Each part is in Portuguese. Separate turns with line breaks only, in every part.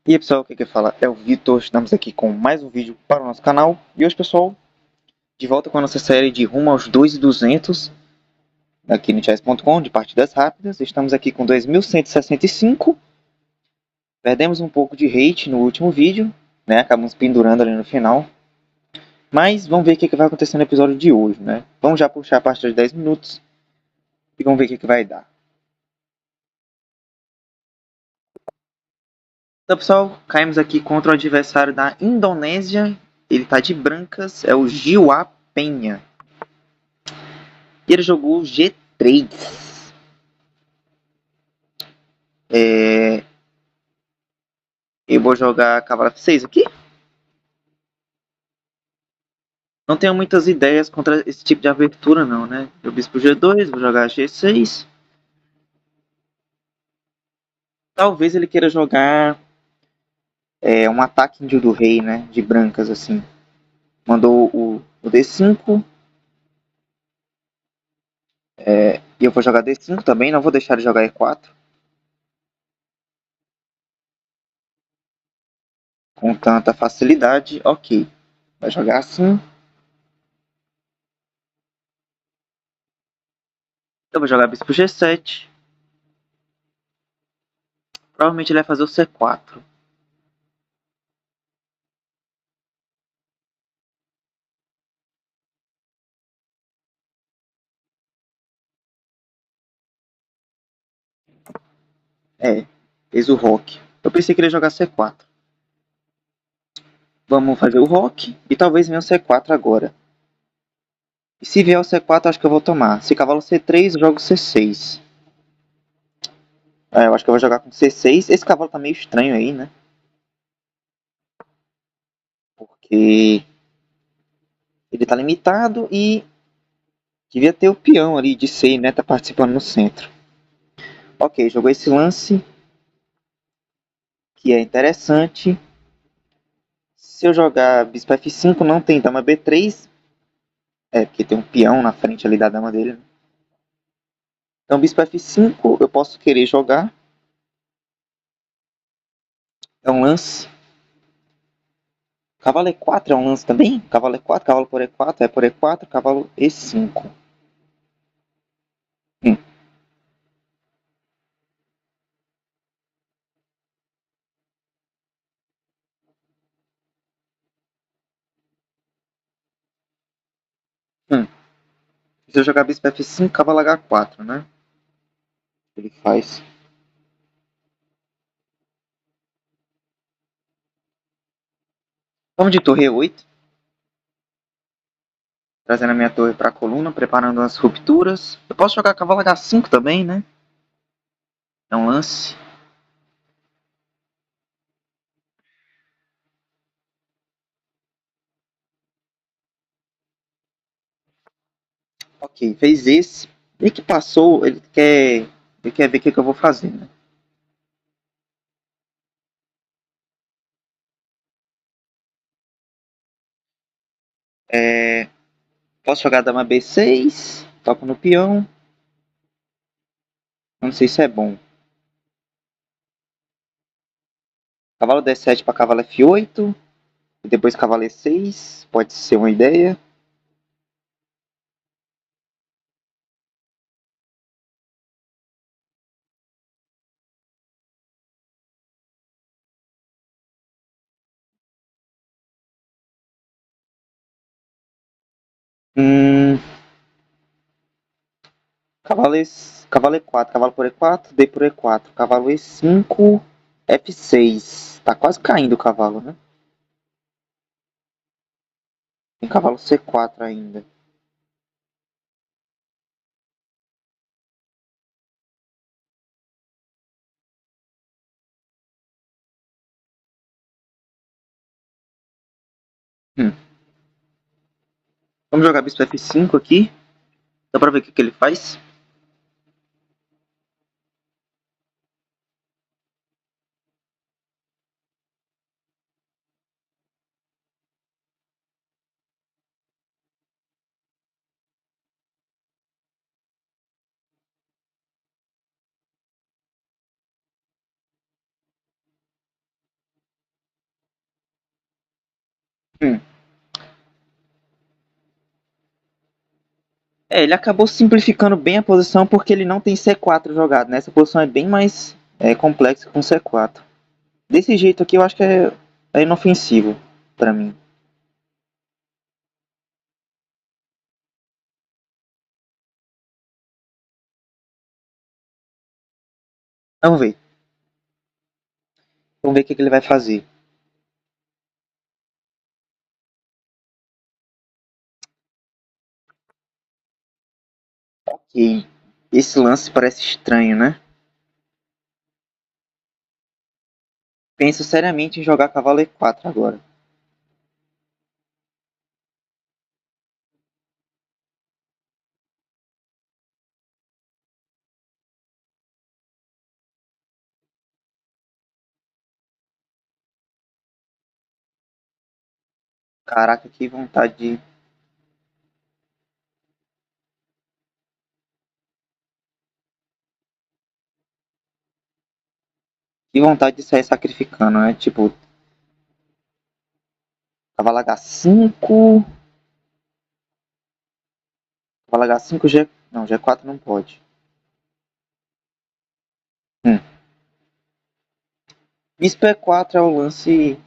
E aí pessoal, o que fala é o Vitor, estamos aqui com mais um vídeo para o nosso canal. E hoje pessoal, de volta com a nossa série de rumo aos 2.200 aqui no chess.com, de partidas rápidas. Estamos aqui com 2165. Perdemos um pouco de rate no último vídeo, né? Acabamos pendurando ali no final. Mas vamos ver o que vai acontecer no episódio de hoje, né? Vamos já puxar a partida de 10 minutos e vamos ver o que vai dar. Então pessoal, caímos aqui contra o adversário da Indonésia. Ele está de brancas, é o Jiwa Penha. E ele jogou G3. Eu vou jogar cavalo F6 aqui. Não tenho muitas ideias contra esse tipo de abertura não, né? Eu bispo G2, vou jogar G6. Talvez ele queira jogar um ataque índio do rei, né? De brancas, assim. Mandou o D5. E eu vou jogar D5 também, não vou deixar ele jogar E4. Com tanta facilidade, ok. Vai jogar assim. Eu vou jogar bispo G7. Provavelmente ele vai fazer o C4. Fez o rock. Eu pensei que ele ia jogar C4. Vamos fazer o rock e talvez venha o C4 agora. E se vier o C4, acho que eu vou tomar. Se cavalo C3, eu jogo C6. Eu acho que eu vou jogar com C6. Esse cavalo tá meio estranho aí, né? Porque ele tá limitado e devia ter o peão ali de C, né? Tá participando no centro. Ok, jogou esse lance, que é interessante. Se eu jogar bispo F5, não tem dama B3. Porque tem um peão na frente ali da dama dele. Então, bispo F5, eu posso querer jogar. É um lance. Cavalo E4 é um lance também? Cavalo E4, cavalo por E4, é por E4, cavalo E5. Hum. Hum. Se eu jogar bispo F5, cavalo H4, né? Ele faz. Vamos de torre E8. Trazendo a minha torre para a coluna, preparando as rupturas. Eu posso jogar cavalo H5 também, né? É um lance. Ok, fez esse. E que passou, ele quer ver o que eu vou fazer, né? É, posso jogar dama B6, toco no peão. Não sei se é bom. Cavalo D7 para cavalo F8. E depois cavalo E6. Pode ser uma ideia. Hum, cavalo E4, cavalo por E4, D por E4, cavalo E5, F6. Tá quase caindo o cavalo, né? Tem cavalo C4 ainda. Hum. Vamos jogar bispo F5 aqui. Dá pra ver o que ele faz. Hum. É, ele acabou simplificando bem a posição porque ele não tem C4 jogado, né? Essa posição é bem mais complexa com C4. Desse jeito aqui eu acho que é inofensivo pra mim. Vamos ver. Vamos ver o que ele vai fazer. Ok. Esse lance parece estranho, né? Penso seriamente em jogar cavalo E4 agora. Caraca, que vontade de... Que vontade de sair sacrificando, né? Tipo, cavalo H5... Cavalo H5, G... Não, G4 não pode. Hum. Bispo E4 é o lance...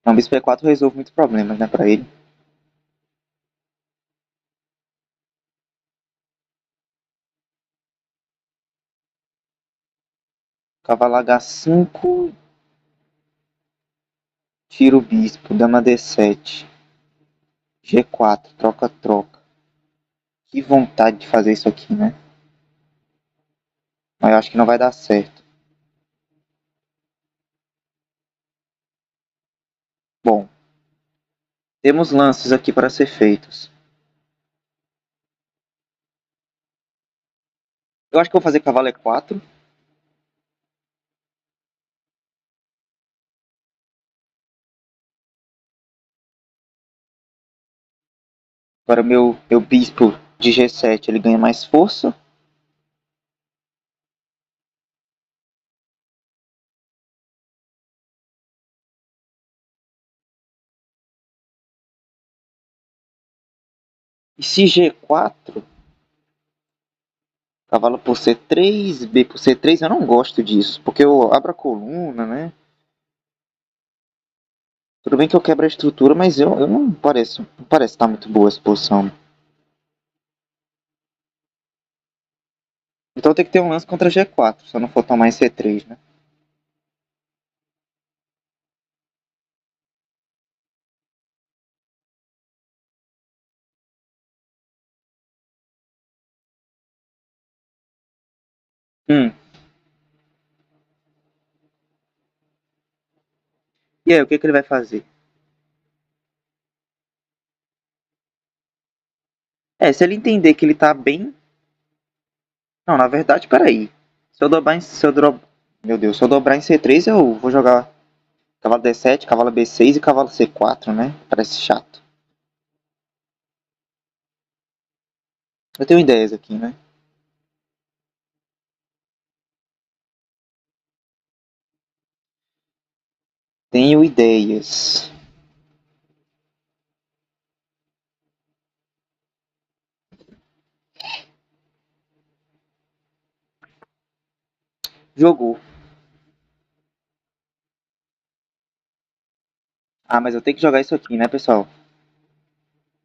Não, Bispo E4 resolve muitos problemas, né, pra ele. Cavalo H5... Tira o bispo, dama D7. G4, troca-troca. Que vontade de fazer isso aqui, né? Mas eu acho que não vai dar certo. Bom, temos lances aqui para ser feitos. Eu acho que vou fazer cavalo E4. Agora meu bispo de G7 ele ganha mais força. E se G4, cavalo por C3, B por C3, eu não gosto disso, porque eu abro a coluna, né? Tudo bem que eu quebro a estrutura, mas eu não parece estar muito boa essa posição. Então tem que ter um lance contra G4, se eu não for tomar em C3, né? Hum. E aí, o que, que ele vai fazer? É, se ele entender que ele tá bem. Não, na verdade, peraí. Se eu dobrar em. Se eu dro... Meu Deus, se eu dobrar em C3, eu vou jogar cavalo D7, cavalo B6 e cavalo C4, né? Parece chato. Eu tenho ideias aqui, né? Tenho ideias. Jogou. Ah, mas eu tenho que jogar isso aqui, né, pessoal?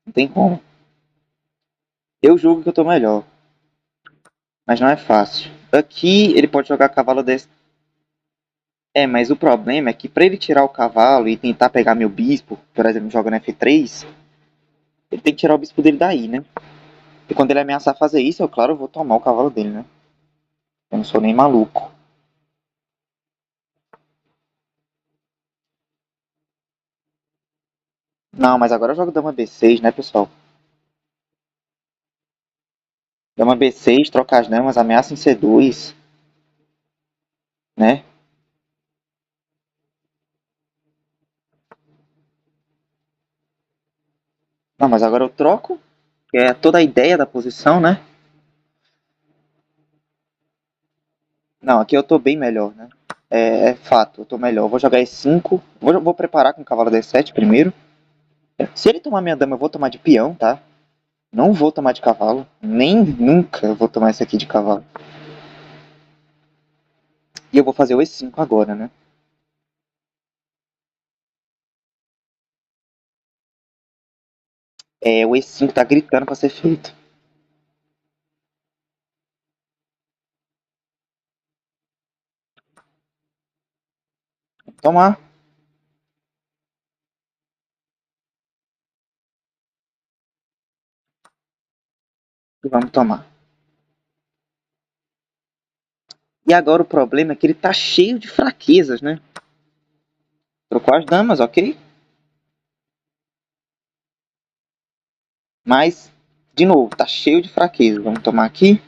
Não tem como. Eu julgo que eu tô melhor, mas não é fácil. Aqui ele pode jogar cavalo desse. É, mas o problema é que pra ele tirar o cavalo e tentar pegar meu bispo, por exemplo, jogando F3, ele tem que tirar o bispo dele daí, né? E quando ele ameaçar fazer isso, eu, claro, vou tomar o cavalo dele, né? Eu não sou nem maluco. Não, mas agora eu jogo dama B6, né, pessoal? Dama B6, troca as damas, ameaça em C2, né? Não, mas agora eu troco, que é toda a ideia da posição, né? Não, aqui eu tô bem melhor, né? É fato, eu tô melhor. Eu vou jogar E5. Vou preparar com o cavalo D7 primeiro. Se ele tomar minha dama, eu vou tomar de peão, tá? Não vou tomar de cavalo. Nem nunca eu vou tomar esse aqui de cavalo. E eu vou fazer o E5 agora, né? É, o E5 tá gritando pra ser feito. Tomar. E vamos tomar. E agora o problema é que ele tá cheio de fraquezas, né? Trocou as damas, ok? Mas, de novo, tá cheio de fraquezas. Vamos tomar aqui.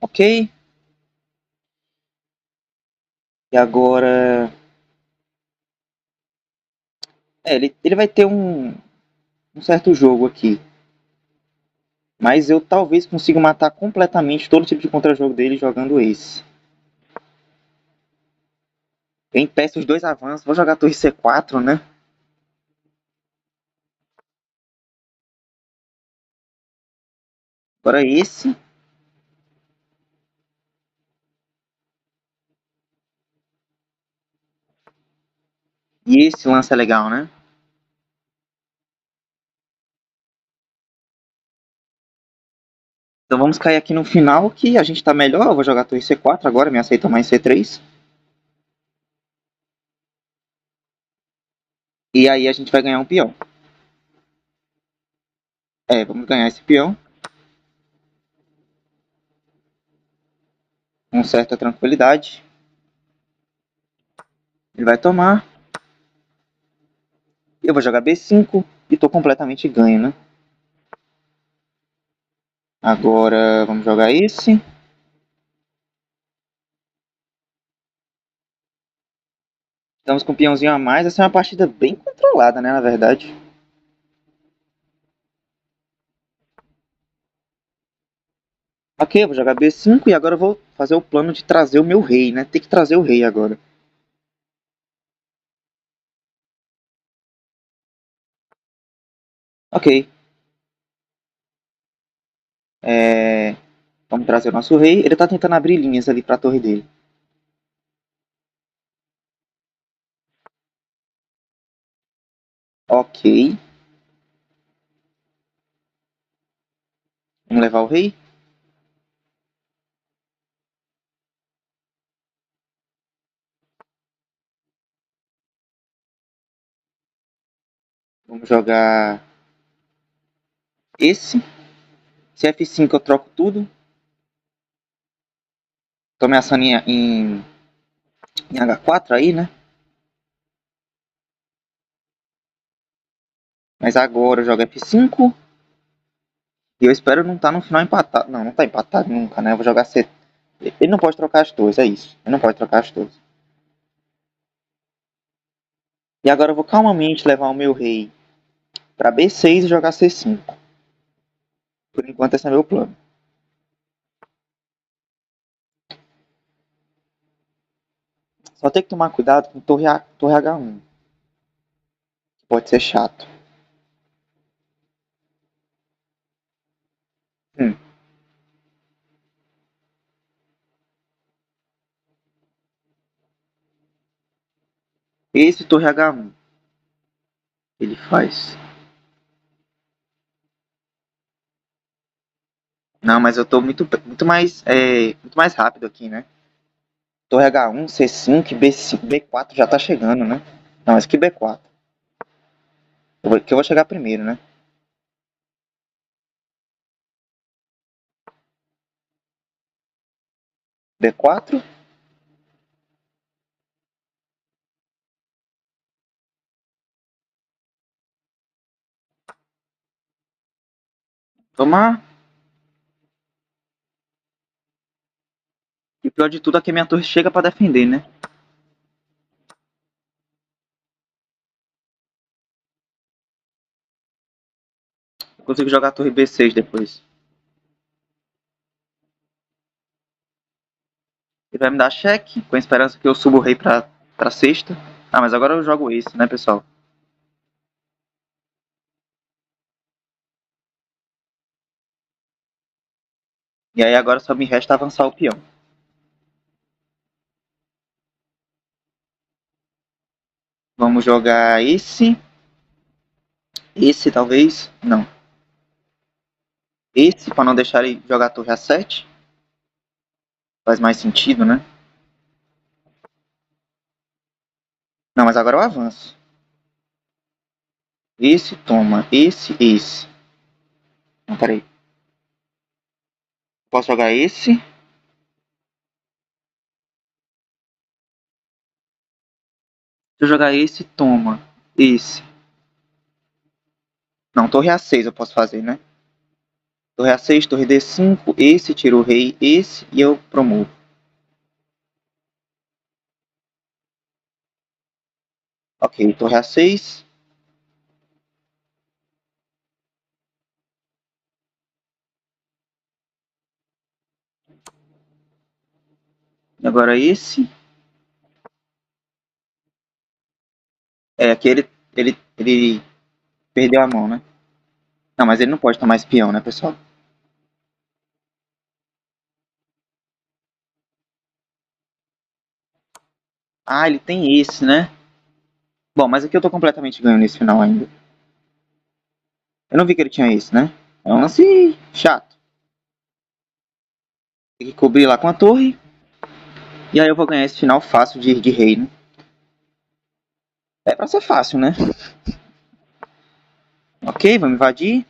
Ok. E agora... É, ele vai ter um certo jogo aqui. Mas eu talvez consiga matar completamente todo tipo de contra-jogo dele jogando esse. Eu impeço os dois avanços. Vou jogar torre C4, né? Agora esse. E esse lance é legal, né? Então vamos cair aqui no final que a gente tá melhor. Eu vou jogar torre C4 agora, me aceita mais C3. E aí a gente vai ganhar um peão. É, vamos ganhar esse peão. Com certa tranquilidade. Ele vai tomar. Eu vou jogar B5 e tô completamente ganho, né? Agora vamos jogar esse. Estamos com um peãozinho a mais. Essa é uma partida bem controlada, né? Na verdade. Ok, eu vou jogar B5 e agora eu vou fazer o plano de trazer o meu rei, né? Tem que trazer o rei agora. Ok. É... Vamos trazer o nosso rei. Ele tá tentando abrir linhas ali pra torre dele. Ok. Vamos levar o rei. Vamos jogar esse. Se F5 eu troco tudo. Tô ameaçando em H4 aí, né? Mas agora eu jogo F5. E eu espero não estar no final empatado. Não, não tá empatado nunca, né? Eu vou jogar C. Ele não pode trocar as torres, é isso. Ele não pode trocar as torres. E agora eu vou calmamente levar o meu rei para B6 e jogar C5. Por enquanto esse é meu plano. Só tem que tomar cuidado com torre H1. Pode ser chato. Hum. Esse torre H1 ele faz. Não, mas eu tô muito mais rápido aqui, né? Torre H1, C5 e B5, B4 já tá chegando, né? Não, esse aqui é B4. Que eu vou chegar primeiro, né? B4. Tomar. E o pior de tudo é que minha torre chega pra defender, né? Eu consigo jogar a torre B6 depois. Ele vai me dar cheque, com a esperança que eu suba o rei pra sexta. Ah, mas agora eu jogo esse, né, pessoal? E aí agora só me resta avançar o peão. Vamos jogar esse. Esse talvez. Não. Esse, pra não deixar ele jogar a torre A7. Faz mais sentido, né? Não, mas agora eu avanço. Esse, toma. Esse. Não, peraí. Posso jogar esse. Se eu jogar esse, toma. Esse. Não, torre A6 eu posso fazer, né? Torre A6, torre D5. Esse, tiro o rei. Esse e eu promovo. Ok, torre A6. Agora esse. É, aqui ele perdeu a mão, né? Não, mas ele não pode tomar esse peão, né, pessoal? Ah, ele tem esse, né? Bom, mas aqui eu tô completamente ganho nesse final ainda. Eu não vi que ele tinha esse, né? É um lance chato. Tem que cobrir lá com a torre. E aí eu vou ganhar esse final fácil de rei, né? É pra ser fácil, né? Ok, vamos invadir.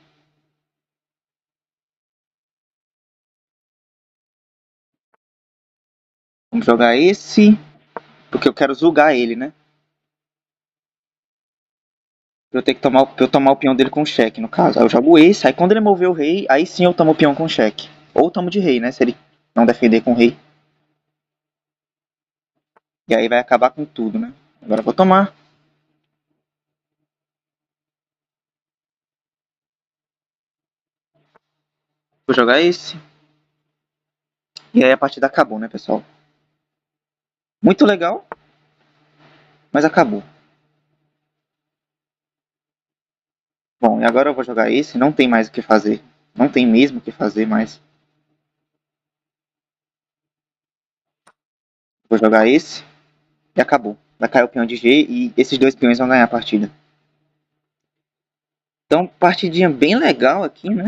Vamos jogar esse. Porque eu quero zulgar ele, né? Eu tenho que tomar o peão dele com cheque, no caso. Aí eu jogo esse, aí quando ele mover o rei, aí sim eu tomo o peão com cheque. Ou tomo de rei, né? Se ele não defender com o rei. E aí vai acabar com tudo, né? Agora eu vou tomar. Vou jogar esse. E aí a partida acabou, né, pessoal? Muito legal, mas acabou. Bom, e agora eu vou jogar esse. Não tem mais o que fazer. Não tem mesmo o que fazer mais. Vou jogar esse. E acabou. Vai cair o peão de G e esses dois peões vão ganhar a partida. Então, partidinha bem legal aqui, né?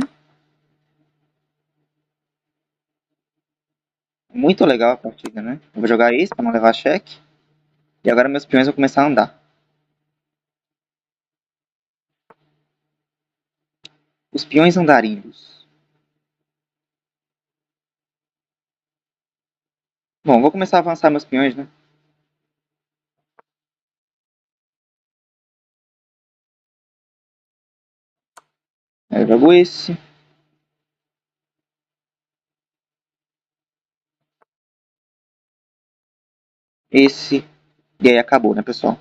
Muito legal a partida, né? Eu vou jogar esse para não levar cheque. E agora meus peões vão começar a andar. Os peões andarilhos. Bom, vou começar a avançar meus peões, né? Aí eu jogo esse. Esse. E aí acabou, né, pessoal?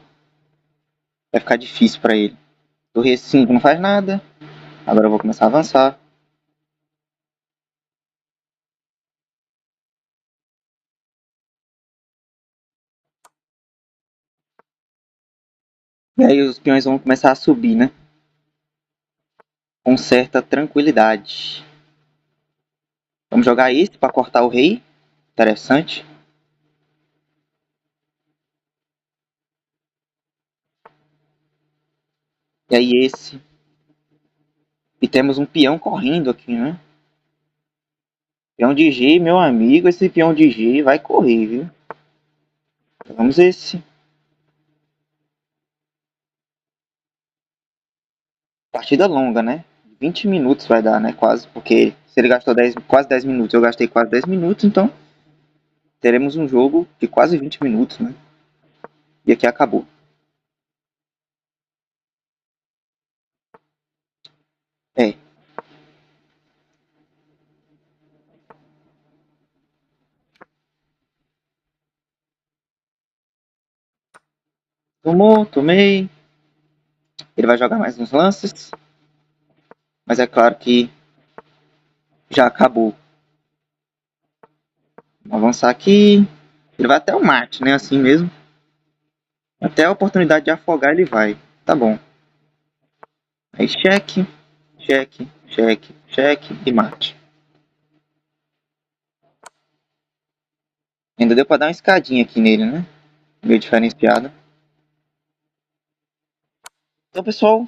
Vai ficar difícil para ele. Torre E5 não faz nada. Agora eu vou começar a avançar. E aí os peões vão começar a subir, né? Com certa tranquilidade. Vamos jogar esse para cortar o rei. Interessante. E aí esse. E temos um peão correndo aqui, né? Peão de G, meu amigo. Esse peão de G vai correr, viu? Vamos esse. Partida longa, né? 20 minutos vai dar, né? Quase. Porque se ele gastou quase 10 minutos, eu gastei quase 10 minutos. Então teremos um jogo de quase 20 minutos, né? E aqui acabou. É. Tomou, tomei. Ele vai jogar mais uns lances. Mas é claro que já acabou. Vamos avançar aqui. Ele vai até o mate, né? Assim mesmo. Até a oportunidade de afogar ele vai. Tá bom. Aí cheque, cheque, cheque, cheque e mate. Ainda deu pra dar uma escadinha aqui nele, né? Meio diferenciada. Então, pessoal,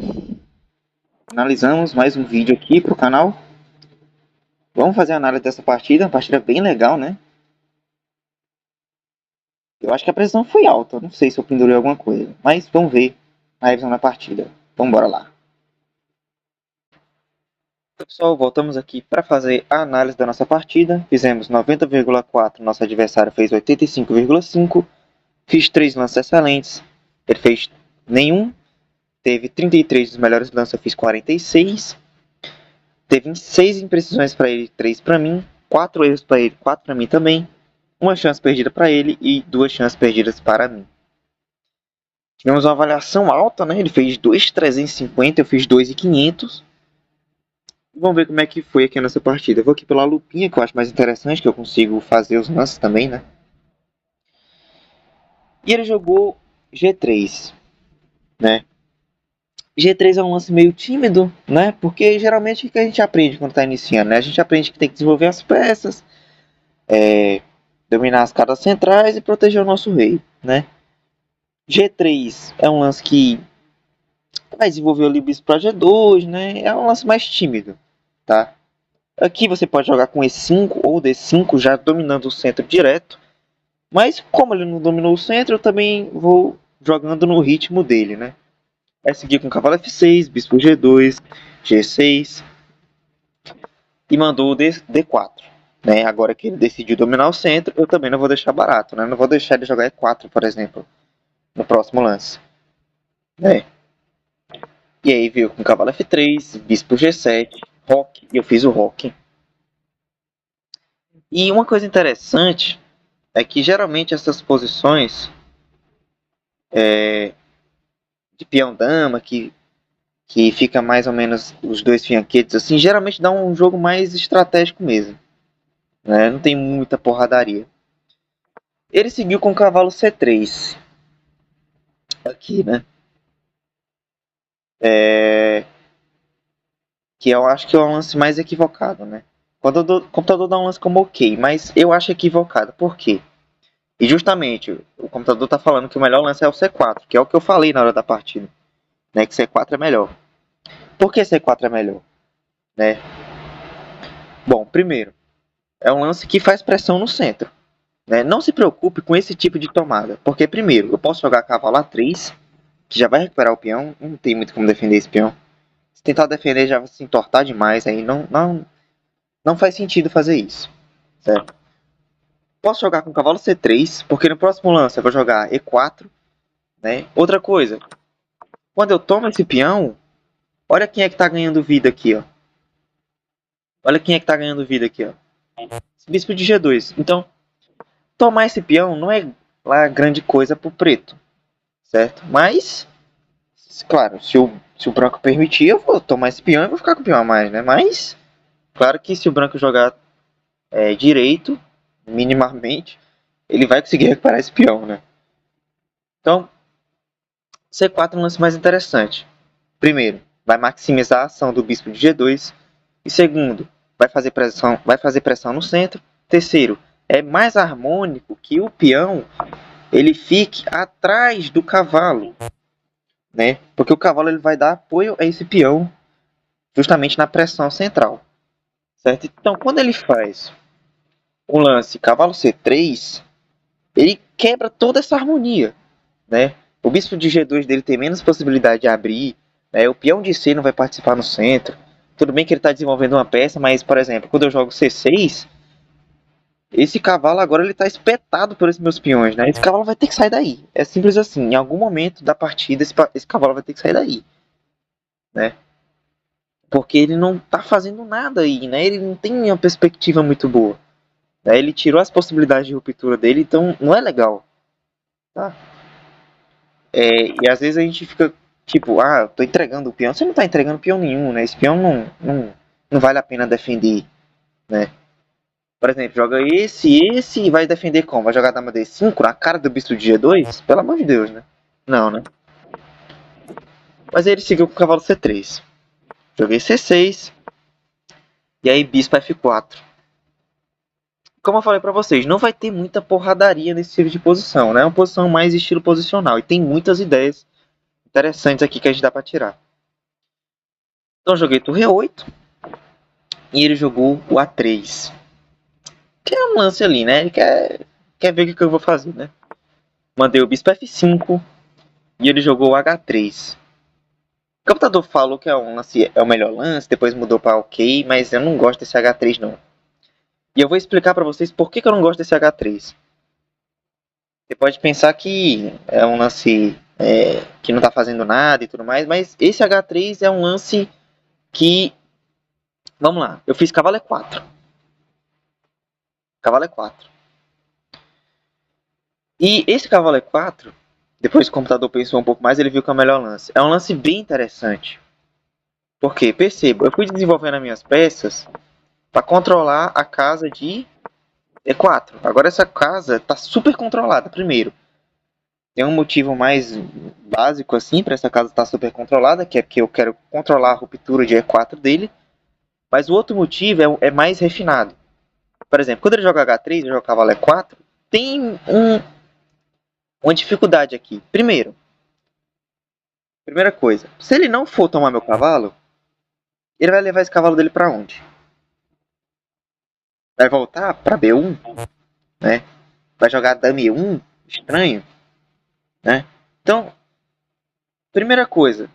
finalizamos mais um vídeo aqui pro canal. Vamos fazer a análise dessa partida. Uma partida bem legal, né? Eu acho que a pressão foi alta. Não sei se eu pendurei alguma coisa. Mas vamos ver a revisão da partida. Vamos embora lá. Então, pessoal, voltamos aqui para fazer a análise da nossa partida. Fizemos 90,4, nosso adversário fez 85,5. Fiz 3 lances excelentes, ele fez nenhum. Teve 33 dos melhores lances, eu fiz 46. Teve 6 imprecisões para ele, 3 para mim. 4 erros para ele, 4 para mim também. Uma chance perdida para ele e 2 chances perdidas para mim. Tivemos uma avaliação alta, né? Ele fez 2,350, eu fiz 2,500. Vamos ver como é que foi aqui nessa partida. Eu vou aqui pela lupinha, que eu acho mais interessante, que eu consigo fazer os lances também, né? E ele jogou G3, né? G3 é um lance meio tímido, né? Porque geralmente o que a gente aprende quando está iniciando, né? A gente aprende que tem que desenvolver as peças, dominar as cartas centrais e proteger o nosso rei, né? G3 é um lance que vai desenvolver o Libis para G2, né? É um lance mais tímido, tá? Aqui você pode jogar com E5 ou D5, já dominando o centro direto. Mas como ele não dominou o centro, eu também vou jogando no ritmo dele, né? Vai seguir com cavalo F6, bispo G2, G6 e mandou o D4. Né? Agora que ele decidiu dominar o centro, eu também não vou deixar barato, né? Não vou deixar ele jogar E4, por exemplo, no próximo lance. Né? E aí veio com cavalo F3, bispo G7, roque, e eu fiz o roque. E uma coisa interessante é que geralmente essas posições de peão-dama, que fica mais ou menos os dois fianquetes, assim, geralmente dá um jogo mais estratégico mesmo. Né? Não tem muita porradaria. Ele seguiu com o cavalo C3. Aqui, né? Que eu acho que é o lance mais equivocado, né? O computador dá um lance como ok, mas eu acho equivocado. Por quê? E justamente, o computador está falando que o melhor lance é o C4, que é o que eu falei na hora da partida. Né? Que C4 é melhor. Por que C4 é melhor? Né? Bom, primeiro, é um lance que faz pressão no centro. Né? Não se preocupe com esse tipo de tomada, porque primeiro, eu posso jogar cavalo A3, que já vai recuperar o peão, não tem muito como defender esse peão. Se tentar defender já vai se entortar demais, aí não faz sentido fazer isso, certo? Posso jogar com cavalo C3, porque no próximo lance eu vou jogar E4, né? Outra coisa, quando eu tomo esse peão, olha quem é que tá ganhando vida aqui, ó. Olha quem é que tá ganhando vida aqui, ó. Esse bispo de G2. Então, tomar esse peão não é lá grande coisa pro preto, certo? Mas, claro, se o branco permitir, eu vou tomar esse peão e vou ficar com o peão a mais, né? Mas, claro que se o branco jogar direito, minimamente, ele vai conseguir recuperar esse peão, né? Então, C4 é um lance mais interessante. Primeiro, vai maximizar a ação do bispo de G2. E segundo, vai fazer pressão no centro. Terceiro, é mais harmônico que o peão ele fique atrás do cavalo, né? Porque o cavalo ele vai dar apoio a esse peão justamente na pressão central, certo? Então, quando ele faz o lance cavalo C3, ele quebra toda essa harmonia, né? O bispo de G2 dele tem menos possibilidade de abrir, né? O peão de C não vai participar no centro. Tudo bem que ele está desenvolvendo uma peça, mas, por exemplo, quando eu jogo C6, esse cavalo agora ele está espetado por esses meus peões, né? Esse cavalo vai ter que sair daí. É simples assim. Em algum momento da partida, esse cavalo vai ter que sair daí, né? Porque ele não está fazendo nada aí, né? Ele não tem uma perspectiva muito boa. Né? Ele tirou as possibilidades de ruptura dele, então não é legal, tá? E às vezes a gente fica tipo, ah, tô entregando o peão. Você não tá entregando peão nenhum, né? Esse peão não vale a pena defender, né? Por exemplo, joga esse e vai defender como? Vai jogar dama D5 na cara do bispo de G2? Pelo amor de Deus, né? Não, né? Mas aí ele seguiu com o cavalo C3. Joguei C6. E aí bispo F4. Como eu falei pra vocês, não vai ter muita porradaria nesse tipo de posição, né? É uma posição mais estilo posicional. E tem muitas ideias interessantes aqui que a gente dá pra tirar. Então eu joguei torre 8. E ele jogou o A3. Que é um lance ali, né? Ele quer ver o que eu vou fazer, né? Mandei o bispo F5. E ele jogou o H3. O computador falou que é um lance, é o melhor lance, depois mudou para OK, mas eu não gosto desse H3 não. E eu vou explicar para vocês por que eu não gosto desse H3. Você pode pensar que é um lance que não está fazendo nada e tudo mais, mas esse H3 é um lance que... Vamos lá, eu fiz cavalo E4. Cavalo E4. E esse cavalo E4, depois que o computador pensou um pouco mais, ele viu que é o melhor lance. É um lance bem interessante. Porque, perceba, eu fui desenvolvendo as minhas peças para controlar a casa de E4. Agora essa casa está super controlada, primeiro. Tem um motivo mais básico assim para essa casa estar super controlada, que é porque eu quero controlar a ruptura de E4 dele. Mas o outro motivo mais refinado. Por exemplo, quando ele joga H3 e joga cavalo E4, tem uma dificuldade aqui. Primeira coisa, se ele não for tomar meu cavalo, ele vai levar esse cavalo dele para onde? Vai voltar para B1, né? Vai jogar dama E1, estranho, né? Então, primeira coisa,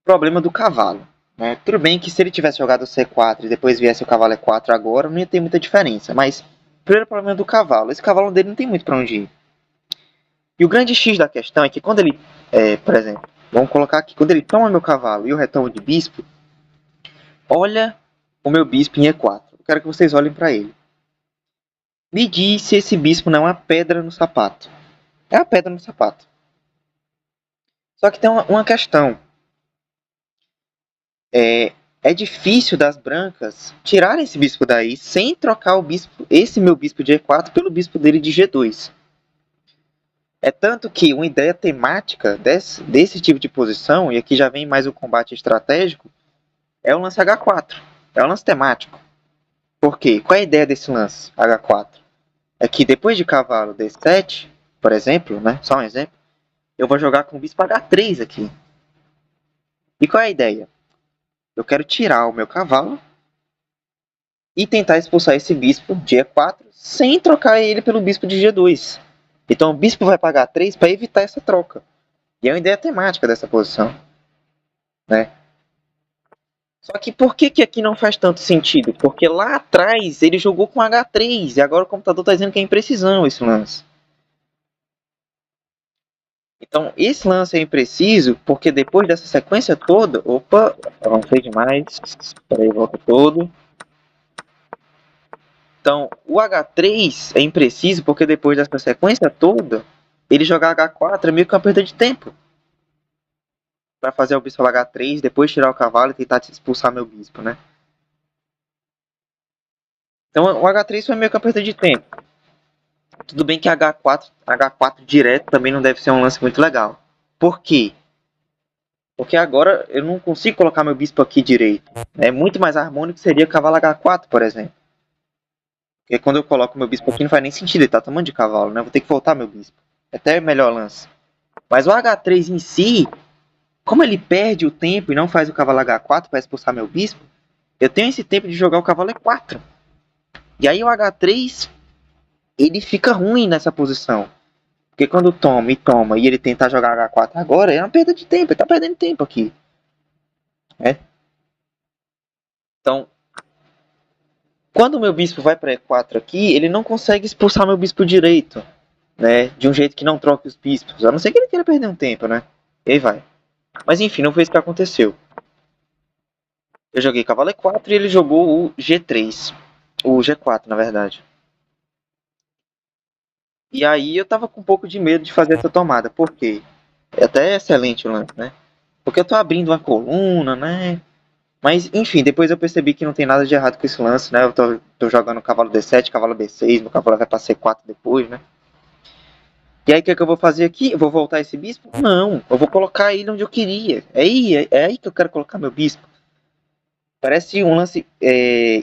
problema do cavalo. Né? Tudo bem que se ele tivesse jogado C4 e depois viesse o cavalo E4 agora, não ia ter muita diferença. Mas, primeiro problema do cavalo. Esse cavalo dele não tem muito para onde ir. E o grande X da questão é que quando ele, por exemplo, vamos colocar aqui, quando ele toma meu cavalo e eu retomo de bispo, olha o meu bispo em E4. Eu quero que vocês olhem para ele. Me diz se esse bispo não é uma pedra no sapato. É uma pedra no sapato. Só que tem uma questão. É difícil das brancas tirarem esse bispo daí sem trocar o bispo, esse meu bispo de E4 pelo bispo dele de G2. É tanto que uma ideia temática desse tipo de posição, e aqui já vem mais o combate estratégico, é o lance H4. É o lance temático. Por quê? Qual é a ideia desse lance H4? É que depois de cavalo D7, por exemplo, né? Só um exemplo, eu vou jogar com o bispo H3 aqui. E qual é a ideia? Eu quero tirar o meu cavalo e tentar expulsar esse bispo de E4 sem trocar ele pelo bispo de G2. Então o bispo vai pagar 3 para evitar essa troca. E é uma ideia temática dessa posição. Né? Só que por que aqui não faz tanto sentido? Porque lá atrás ele jogou com H3 e agora o computador está dizendo que é imprecisão esse lance. Então esse lance é impreciso porque depois dessa sequência toda... Opa, avancei demais. Espera aí, volta todo. Então, o H3 é impreciso porque depois dessa sequência toda, ele jogar H4 é meio que uma perda de tempo. Para fazer o bispo H3, depois tirar o cavalo e tentar expulsar meu bispo, né? Então, o H3 foi meio que uma perda de tempo. Tudo bem que H4 direto também não deve ser um lance muito legal. Por quê? Porque agora eu não consigo colocar meu bispo aqui direito. É muito mais harmônico seria cavalo H4, por exemplo. Porque quando eu coloco meu bispo aqui não faz nem sentido, ele tá tamanho de cavalo, né? Eu vou ter que voltar meu bispo. É até melhor lance. Mas o H3 em si, como ele perde o tempo e não faz o cavalo H4 para expulsar meu bispo, eu tenho esse tempo de jogar o cavalo E4. E aí o H3, ele fica ruim nessa posição. Porque quando toma e ele tentar jogar H4 agora, é uma perda de tempo, ele tá perdendo tempo aqui. Né? Então, quando o meu bispo vai para E4 aqui, ele não consegue expulsar meu bispo direito. Né? De um jeito que não troque os bispos. A não ser que ele queira perder um tempo, né? E aí vai. Mas enfim, não foi isso que aconteceu. Eu joguei cavalo E4 e ele jogou o G3. O G4, na verdade. E aí eu tava com um pouco de medo de fazer essa tomada. Por quê? É até excelente o lance, né? Porque eu tô abrindo uma coluna, né? Mas, enfim, depois eu percebi que não tem nada de errado com esse lance, né? Eu tô jogando cavalo D7, cavalo B6, meu cavalo vai pra C4 depois, né? E aí, o que, é que eu vou fazer aqui? Eu vou voltar esse bispo? Não, eu vou colocar ele onde eu queria. É aí que eu quero colocar meu bispo. Parece um lance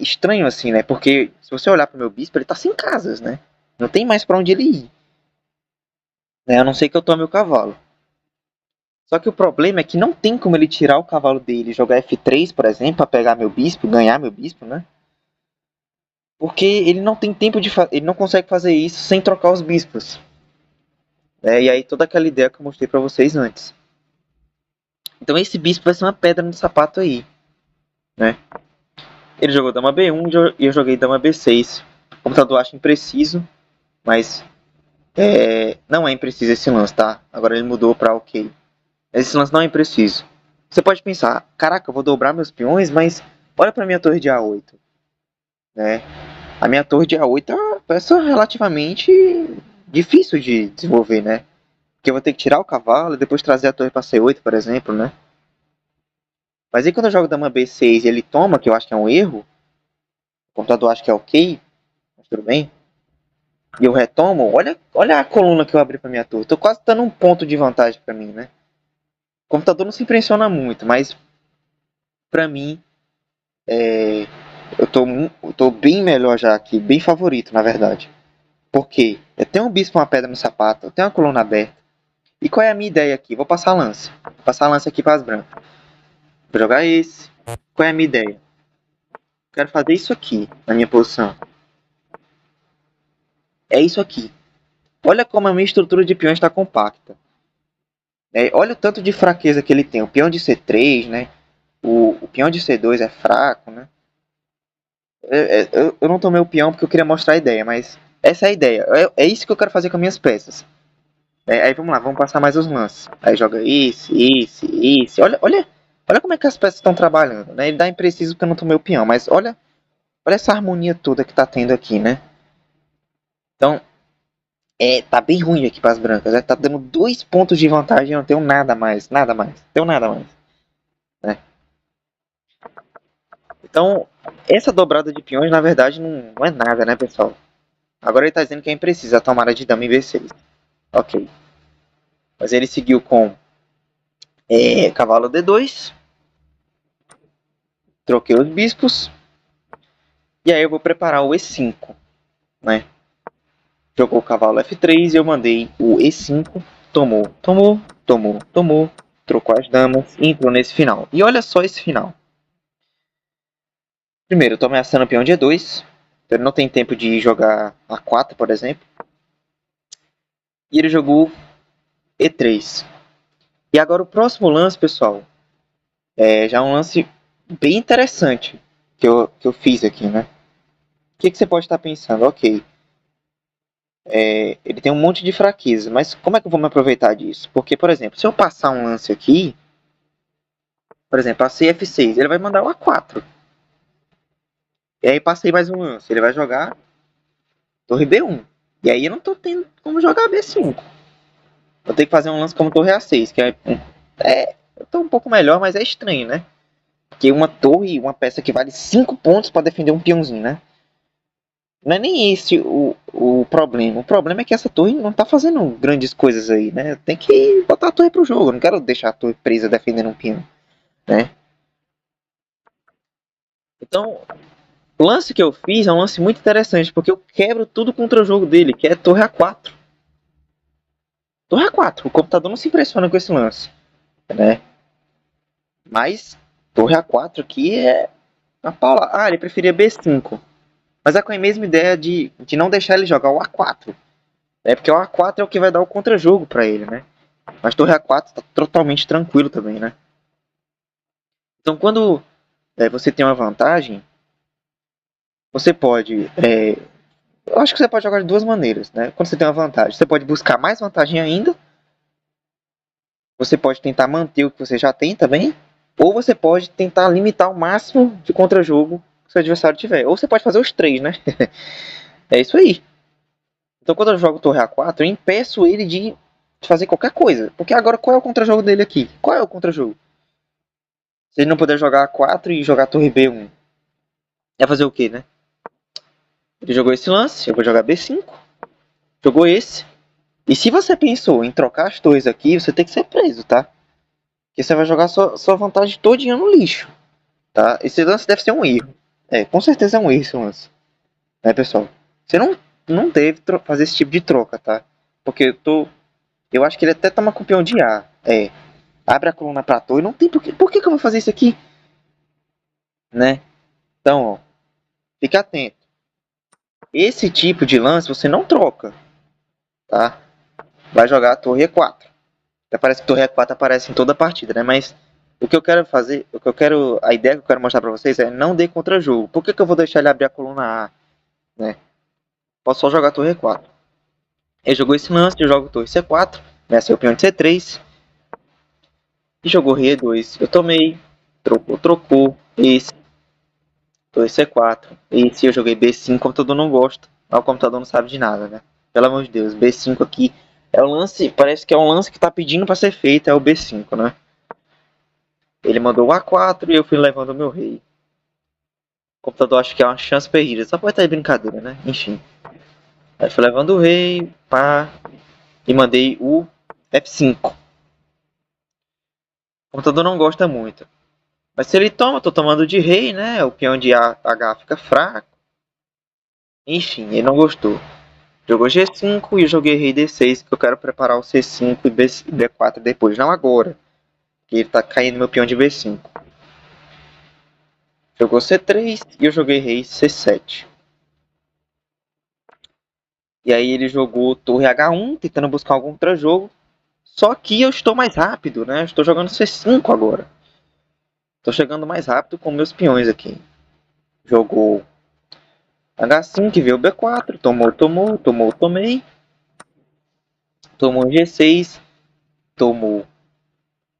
estranho, assim, né? Porque se você olhar pro meu bispo, ele tá sem casas, né? Não tem mais pra onde ele ir. Né? A não ser que eu tome o cavalo. Só que o problema é que não tem como ele tirar o cavalo dele e jogar F3, por exemplo, pra pegar meu bispo, ganhar meu bispo, né? Porque ele não tem tempo de ele não consegue fazer isso sem trocar os bispos. E aí toda aquela ideia que eu mostrei pra vocês antes. Então esse bispo vai ser uma pedra no sapato aí, né? Ele jogou dama B1 e eu joguei dama B6. O computador acha impreciso, mas não é impreciso esse lance, tá? Agora ele mudou pra ok. Esse lance não é impreciso. Você pode pensar, caraca, eu vou dobrar meus peões, mas olha pra minha torre de A8, né? A minha torre de A8 é uma peça relativamente difícil de desenvolver, né? Porque eu vou ter que tirar o cavalo e depois trazer a torre para C8, por exemplo, né? Mas aí quando eu jogo dama B6 e ele toma, que eu acho que é um erro, o computador acha que é ok, mas tudo bem, e eu retomo, olha a coluna que eu abri para minha torre. Tô quase dando um ponto de vantagem para mim, né? O computador não se impressiona muito, mas para mim, eu tô bem melhor já aqui, bem favorito, na verdade. Porque eu tenho um bispo, uma pedra no sapato, eu tenho uma coluna aberta. E qual é a minha ideia aqui? Vou passar lance. Vou passar lance aqui para as brancas. Vou jogar esse. Qual é a minha ideia? Quero fazer isso aqui, na minha posição. É isso aqui. Olha como a minha estrutura de peões está compacta. Olha o tanto de fraqueza que ele tem. O peão de C3, né? O peão de C2 é fraco, né? Eu não tomei o peão porque eu queria mostrar a ideia, mas essa é a ideia. É isso que eu quero fazer com as minhas peças. Aí vamos lá, vamos passar mais os lances. Aí joga esse. Olha como é que as peças estão trabalhando, né? Ele dá impreciso porque eu não tomei o peão, mas olha essa harmonia toda que tá tendo aqui, né? Então, tá bem ruim aqui para as brancas. Tá dando 2 pontos de vantagem, eu não tenho nada mais, nada mais. Não tenho nada mais, né? Então, essa dobrada de peões, na verdade, não é nada, né, pessoal? Agora ele tá dizendo que é impreciso a tomada de dama em B6. Ok. Mas ele seguiu com cavalo D2. Troquei os bispos. E aí eu vou preparar o E5, né? Jogou o cavalo F3 e eu mandei o E5. Tomou. Trocou as damas e entrou nesse final. E olha só esse final. Primeiro, eu tô ameaçando o peão de E2. Então ele não tem tempo de jogar A4, por exemplo. E ele jogou E3. E agora o próximo lance, pessoal, já um lance bem interessante que eu fiz aqui, né? O que você pode estar pensando? Ok, ele tem um monte de fraqueza, mas como é que eu vou me aproveitar disso? Porque, por exemplo, se eu passar um lance aqui, por exemplo, passei F6, ele vai mandar o A4. E aí passei mais um lance, ele vai jogar torre B1. E aí eu não tô tendo como jogar B5. Vou ter que fazer um lance como torre A6, que eu tô um pouco melhor, mas é estranho, né? Porque uma torre, uma peça que vale 5 pontos para defender um peãozinho, né? Não é nem esse o problema. O problema é que essa torre não tá fazendo grandes coisas aí, né? Tem que botar a torre pro jogo. Eu não quero deixar a torre presa defendendo um peão, né? Então, o lance que eu fiz é um lance muito interessante, porque eu quebro tudo contra o jogo dele, que é torre A4. Torre A4. O computador não se impressiona com esse lance, né? Mas torre A4 aqui é uma paula. Ah, ele preferia B5. Mas é com a mesma ideia de não deixar ele jogar o A4. Porque o A4 é o que vai dar o contra-jogo para ele, né? Mas torre A4 está totalmente tranquilo também, né? Então quando você tem uma vantagem, você pode... eu acho que você pode jogar de duas maneiras, né? Quando você tem uma vantagem, você pode buscar mais vantagem ainda. Você pode tentar manter o que você já tem também. Ou você pode tentar limitar o máximo de contra-jogo que seu adversário tiver. Ou você pode fazer os três, né? É isso aí. Então quando eu jogo torre A4, eu impeço ele de fazer qualquer coisa. Porque agora qual é o contra-jogo dele aqui? Qual é o contra-jogo? Se ele não puder jogar A4 e jogar torre B1, vai fazer o que, né? Ele jogou esse lance, eu vou jogar B5. Jogou esse. E se você pensou em trocar as torres aqui, você tem que ser preso, tá? Porque você vai jogar sua vantagem todinha no lixo, tá? Esse lance deve ser um erro. É, com certeza é um erro esse lance. Né, pessoal? Você não deve fazer esse tipo de troca, tá? Porque eu acho que ele até toma com o peão de A. É, abre a coluna pra torre. Não tem por que eu vou fazer isso aqui? Né? Então, ó, fica atento. Esse tipo de lance você não troca, tá? Vai jogar a torre E4. Até parece que torre E4 aparece em toda a partida, né? Mas o que eu quero fazer, a ideia que eu quero mostrar pra vocês é não dê contra-jogo. Por que eu vou deixar ele abrir a coluna A, né? Posso só jogar a torre E4. Ele jogou esse lance, eu jogo torre C4, ameacei o peão de C3 e jogou rei E2. Eu tomei, trocou, esse, torre C4, esse eu joguei B5, o computador não gosta, mas o computador não sabe de nada, né? Pelo amor de Deus, B5 aqui é o lance, parece que é um lance que tá pedindo para ser feito, é o B5, né? Ele mandou o A4 e eu fui levando o meu rei. O computador acha que é uma chance perdida, só pode estar de brincadeira, né? Enfim. Aí fui levando o rei, pá, e mandei o F5. O computador não gosta muito. Mas se ele toma, eu tô tomando de rei, né? O peão de H fica fraco. Enfim, ele não gostou. Jogou G5 e eu joguei rei D6, que eu quero preparar o C5 e B4 depois. Não agora, que ele tá caindo meu peão de B5. Jogou C3 e eu joguei rei C7. E aí ele jogou torre H1, tentando buscar algum outro jogo. Só que eu estou mais rápido, né? Eu estou jogando C5 agora. Estou chegando mais rápido com meus peões aqui. Jogou H5, veio B4, tomei. Tomou G6, tomou.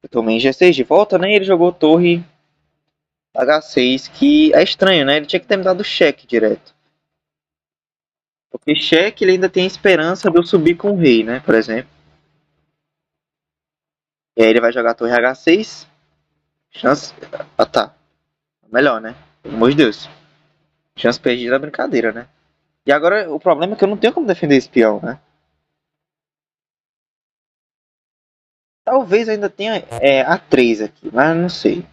Eu tomei G6 de volta, né? Ele jogou torre H6, que é estranho, né? Ele tinha que ter me dado cheque direto. Porque cheque ele ainda tem a esperança de eu subir com o rei, né? Por exemplo. E aí ele vai jogar torre H6. Chance. Ah, tá. Melhor, né? Pelo amor de Deus. Chance perdida é brincadeira, né? E agora o problema é que eu não tenho como defender esse peão, né? Talvez eu ainda tenha A3 aqui, mas não sei.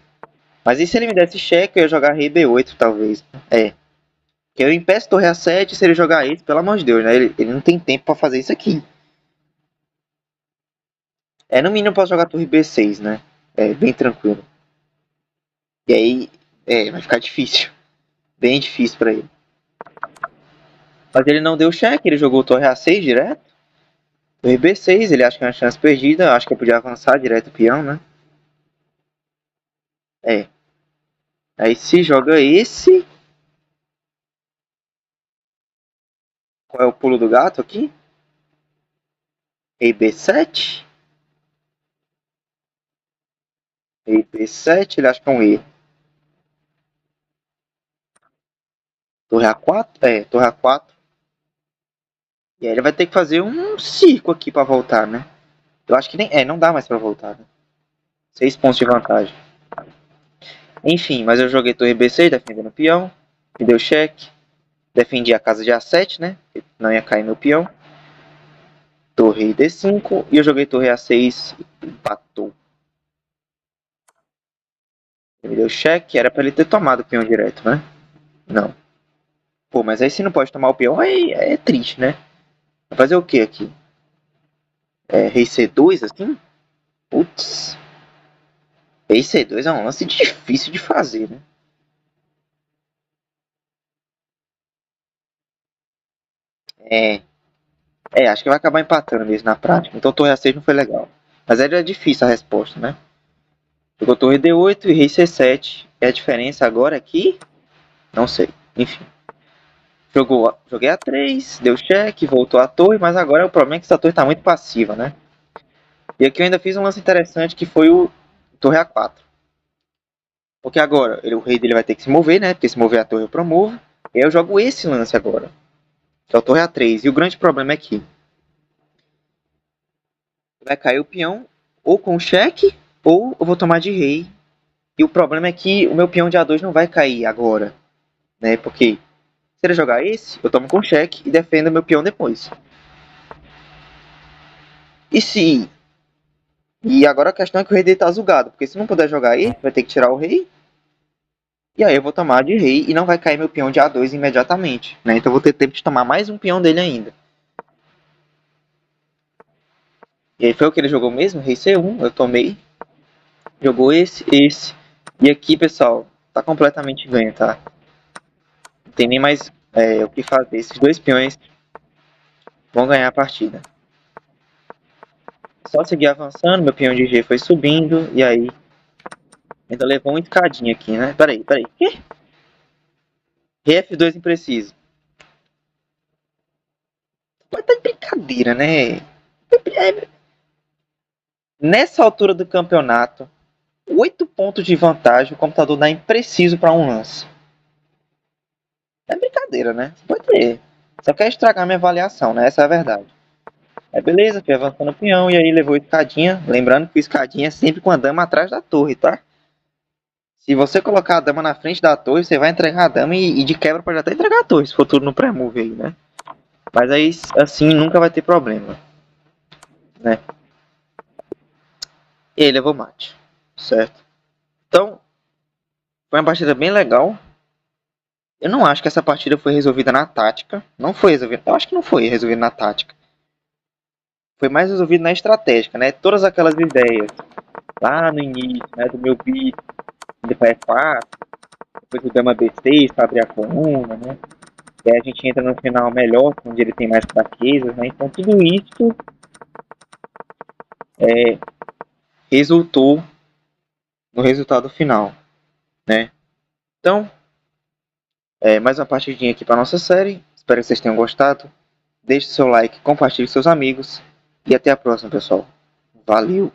Mas e se ele me desse cheque, eu ia jogar rei B8, talvez. É. Que eu impeço torre A7 se ele jogar isso, pelo amor de Deus, né? Ele não tem tempo pra fazer isso aqui. É, no mínimo eu posso jogar torre B6, né? É, bem tranquilo. E aí, vai ficar difícil. Bem difícil pra ele. Mas ele não deu cheque, ele jogou torre A6 direto. Torre B6, ele acha que é uma chance perdida. Acho que eu podia avançar direto o peão, né? É. Aí se joga esse... Qual é o pulo do gato aqui? Rei B7. Rei B7, ele acha que é um E. Torre A4? É, torre A4. E aí ele vai ter que fazer um circo aqui pra voltar, né? Eu acho que nem... não dá mais pra voltar, né? 6 pontos de vantagem. Enfim, mas eu joguei torre B6, defendendo o peão. Me deu cheque. Defendi a casa de A7, né? Não ia cair meu peão. Torre D5. E eu joguei torre A6. Empatou. Ele me deu cheque. Era pra ele ter tomado o peão direto, né? Não. Pô, mas aí se não pode tomar o peão, aí é triste, né? Vai fazer o que aqui? Rei C2, assim? Putz. Rei C2 é um lance difícil de fazer, né? É. Acho que vai acabar empatando mesmo na prática. Então torre A6 não foi legal. Mas era difícil a resposta, né? Jogou torre D8 e rei C7. E a diferença agora aqui? Não sei. Enfim. Joguei A3, deu cheque, voltou a torre, mas agora o problema é que essa torre está muito passiva, né? E aqui eu ainda fiz um lance interessante que foi o torre A4. Porque agora o rei dele vai ter que se mover, né? Porque se mover a torre eu promovo. E aí eu jogo esse lance agora. Que é o torre A3. E o grande problema é que vai cair o peão ou com cheque ou eu vou tomar de rei E o problema é que o meu peão de A2 não vai cair agora, né? Porque se ele jogar esse, eu tomo com cheque e defendo meu peão depois. E se... E agora a questão é que o rei dele tá zugado, porque se não puder jogar aí, vai ter que tirar o rei. E aí eu vou tomar de rei e não vai cair meu peão de A2 imediatamente, né? Então eu vou ter tempo de tomar mais um peão dele ainda. E aí foi o que ele jogou mesmo, rei C1, eu tomei. Jogou esse. E aqui, pessoal, tá completamente ganho, tá? Não tem nem mais o que fazer. Esses dois peões vão ganhar a partida. Só seguir avançando, meu peão de G foi subindo, e aí ainda levou uma escadinha aqui, né? Peraí. Quê? Rei F2 impreciso. Mas tá de brincadeira, né? Nessa altura do campeonato, 8 pontos de vantagem, o computador dá impreciso para um lance. É brincadeira, né? Você pode ver. Só quer estragar minha avaliação, né? Essa é a verdade. Aí beleza, fui avançando o peão e aí levou escadinha. Lembrando que o escadinha é sempre com a dama atrás da torre, tá? Se você colocar a dama na frente da torre, você vai entregar a dama e de quebra pode até entregar a torre, se for tudo no pré-move aí, né? Mas aí assim nunca vai ter problema, né? E aí levou mate, certo? Então, foi uma partida bem legal. Eu não acho que essa partida foi resolvida na tática. Não foi resolvida. Eu acho que não foi resolvida na tática. Foi mais resolvido na estratégica, né? Todas aquelas ideias lá no início, né? Do meu beat, indo para F4, depois o Dama B6 para abrir a coluna, né? E aí a gente entra no final melhor, onde ele tem mais fraquezas, né? Então tudo isso resultou no resultado final, né? Então, mais uma partidinha aqui para nossa série. Espero que vocês tenham gostado. Deixe seu like, compartilhe com seus amigos. E até a próxima, pessoal. Valeu!